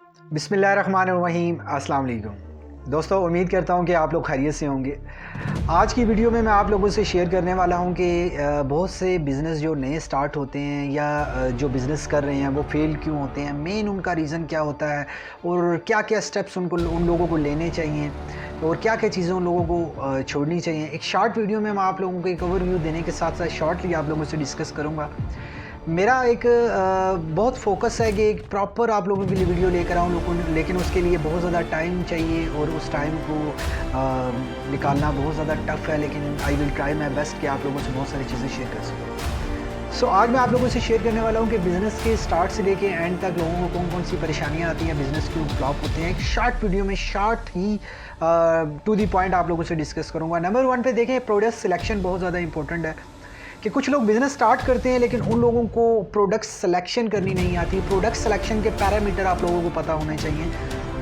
बिस्मिल्लाहिर्रहमानिर्रहीम, अस्सलाम वालेकुम। दोस्तों, उम्मीद करता हूँ कि आप लोग खैरियत से होंगे। आज की वीडियो में मैं आप लोगों से शेयर करने वाला हूँ कि बहुत से बिज़नेस जो नए स्टार्ट होते हैं या जो बिज़नेस कर रहे हैं वो फ़ेल क्यों होते हैं, मेन उनका रीज़न क्या होता है और क्या-क्या स्टेप्स उन लोगों को लेने चाहिए और क्या-क्या चीज़ें उन लोगों को छोड़नी चाहिए। एक शॉर्ट वीडियो में मैं आप लोगों को एक ओवरव्यू देने के साथ-साथ शॉर्टली आप लोगों से डिस्कस करूँगा। मेरा एक बहुत फ़ोकस है कि एक प्रॉपर आप लोगों के लिए वीडियो लेकर आऊँ, लेकिन उसके लिए बहुत ज़्यादा टाइम चाहिए और उस टाइम को निकालना बहुत ज़्यादा टफ़ है, लेकिन I will try my best कि आप लोगों से बहुत सारी चीज़ें शेयर कर सकूँ। सो आज मैं आप लोगों से शेयर करने वाला हूँ कि बिज़नेस के स्टार्ट से लेके एंड तक लोगों को कौन-कौन सी परेशानियाँ आती हैं, बिज़नेस क्यों फ्लॉप होते हैं। एक शॉर्ट वीडियो में शॉर्ट ही टू द पॉइंट आप लोगों से डिस्कस करूँगा। नंबर 1 पे देखें, प्रोडक्ट सिलेक्शन बहुत ज़्यादा इंपॉर्टेंट है कि कुछ लोग बिज़नेस स्टार्ट करते हैं लेकिन उन लोगों को प्रोडक्ट सिलेक्शन करनी नहीं आती। प्रोडक्ट सिलेक्शन के पैरामीटर आप लोगों को पता होने चाहिए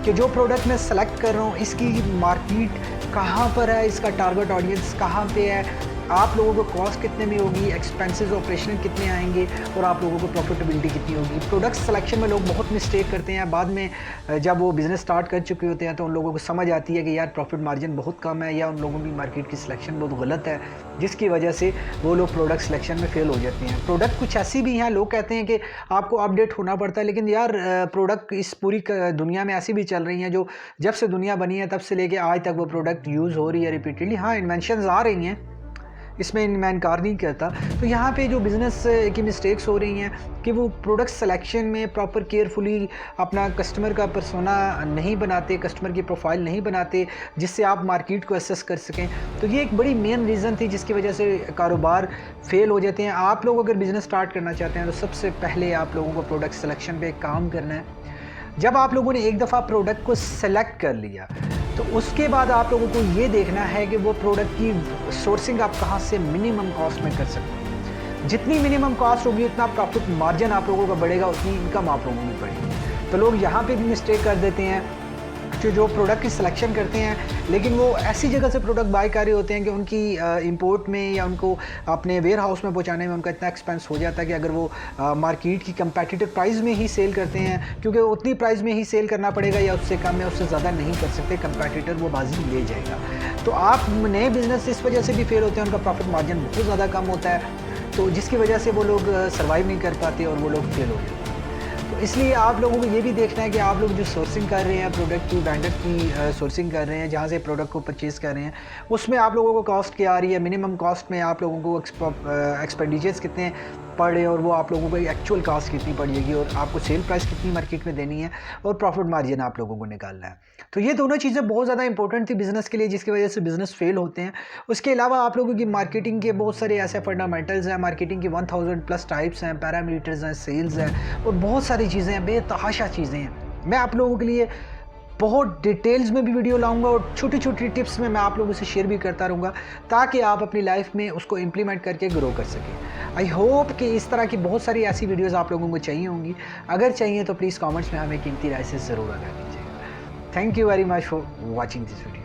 कि जो प्रोडक्ट मैं सेलेक्ट कर रहा हूँ इसकी मार्केट कहाँ पर है, इसका टारगेट ऑडियंस कहाँ पे है, आप लोगों को कॉस्ट कितने में होगी, एक्सपेंसेस ऑपरेशनल कितने आएंगे और आप लोगों को प्रॉफिटेबिलिटी कितनी होगी। प्रोडक्ट सिलेक्शन में लोग बहुत मिस्टेक करते हैं। बाद में जब वो बिज़नेस स्टार्ट कर चुके होते हैं तो उन लोगों को समझ आती है कि यार प्रॉफिट मार्जिन बहुत कम है या उन लोगों की मार्केट की सिलेक्शन बहुत गलत है, जिसकी वजह से वो लोग प्रोडक्ट सिलेक्शन में फेल हो जाते हैं। प्रोडक्ट कुछ ऐसी भी हैं, लोग कहते हैं कि आपको अपडेट होना पड़ता है, लेकिन यार प्रोडक्ट इस पूरी दुनिया में ऐसी भी चल रही हैं जो जब से दुनिया बनी है तब से लेके आज तक वो प्रोडक्ट यूज़ हो रही है रिपीटेडली। हाँ, इन्वेंशंस आ रही हैं, इसमें मैं इनकार नहीं करता। तो यहाँ पे जो बिज़नेस की मिस्टेक्स हो रही हैं कि वो प्रोडक्ट सिलेक्शन में प्रॉपर केयरफुली अपना कस्टमर का पर्सोना नहीं बनाते, कस्टमर की प्रोफाइल नहीं बनाते जिससे आप मार्केट को एसेस कर सकें। तो ये एक बड़ी मेन रीज़न थी जिसकी वजह से कारोबार फेल हो जाते हैं। आप लोग अगर बिज़नेस स्टार्ट करना चाहते हैं तो सबसे पहले आप लोगों को प्रोडक्ट सिलेक्शन पे काम करना है। जब आप लोगों ने एक दफ़ा प्रोडक्ट को सेलेक्ट कर लिया तो उसके बाद आप लोगों को ये देखना है कि वो प्रोडक्ट की सोर्सिंग आप कहाँ से मिनिमम कॉस्ट में कर सकते हैं। जितनी मिनिमम कॉस्ट होगी उतना प्रॉफिट मार्जिन आप लोगों का बढ़ेगा, उतनी इनकम आप लोगों की बढ़ेगी। तो लोग यहाँ पे भी मिस्टेक कर देते हैं जो प्रोडक्ट की सिलेक्शन करते हैं, लेकिन वो ऐसी जगह से प्रोडक्ट बाय कर रहे होते हैं कि उनकी इंपोर्ट में या उनको अपने वेयर हाउस में पहुंचाने में उनका इतना एक्सपेंस हो जाता है कि अगर वो मार्केट की कंपेटिटिव प्राइस में ही सेल करते हैं, क्योंकि उतनी प्राइस में ही सेल करना पड़ेगा या उससे कम या उससे ज़्यादा नहीं कर सकते, कंपेटिटर वो बाजी ले जाएगा। तो आप नए बिज़नेस इस वजह से भी फेल होते हैं, उनका प्रॉफिट मार्जिन बहुत ज़्यादा कम होता है, तो जिसकी वजह से वो लोग सर्वाइव नहीं कर पाते और वो लोग फेल हो जाते हैं। तो इसलिए आप लोगों को ये भी देखना है कि आप लोग जो सोर्सिंग कर रहे हैं, प्रोडक्ट की वेंडर की सोर्सिंग कर रहे हैं, जहाँ से प्रोडक्ट को परचेज़ कर रहे हैं, उसमें आप लोगों को कॉस्ट क्या आ रही है, मिनिमम कॉस्ट में आप लोगों को एक्सपेंडिचर्स कितने पड़ रहे हैं और वो आप लोगों को एक्चुअल कॉस्ट कितनी पड़ेगी और आपको सेल प्राइस कितनी मार्केट में देनी है और प्रॉफिट मार्जिन आप लोगों को निकालना है। तो ये दोनों चीज़ें बहुत ज़्यादा इंपॉर्टेंट थी बिज़नेस के लिए, जिसकी वजह से बिज़नेस फेल होते हैं। उसके अलावा आप लोगों की मार्केटिंग के बहुत सारे ऐसे फंडामेंटल्स हैं, मार्केटिंग की 1000+ टाइप्स हैं, पैरामीटर्स हैं, सेल्स हैं और बहुत सारी चीज़ें हैं, बेतहाशा चीज़ें हैं। मैं आप लोगों के लिए बहुत डिटेल्स में भी वीडियो लाऊंगा और छोटी-छोटी टिप्स में मैं आप लोगों से शेयर भी करता रहूँगा ताकि आप अपनी लाइफ में उसको इम्प्लीमेंट करके ग्रो कर सकें। आई होप कि इस तरह की बहुत सारी ऐसी वीडियोस आप लोगों को चाहिए होंगी। अगर चाहिए तो प्लीज़ कमेंट्स में हमें कीमती राय से ज़रूर आगाह कीजिएगा। Thank you very much for watching this video.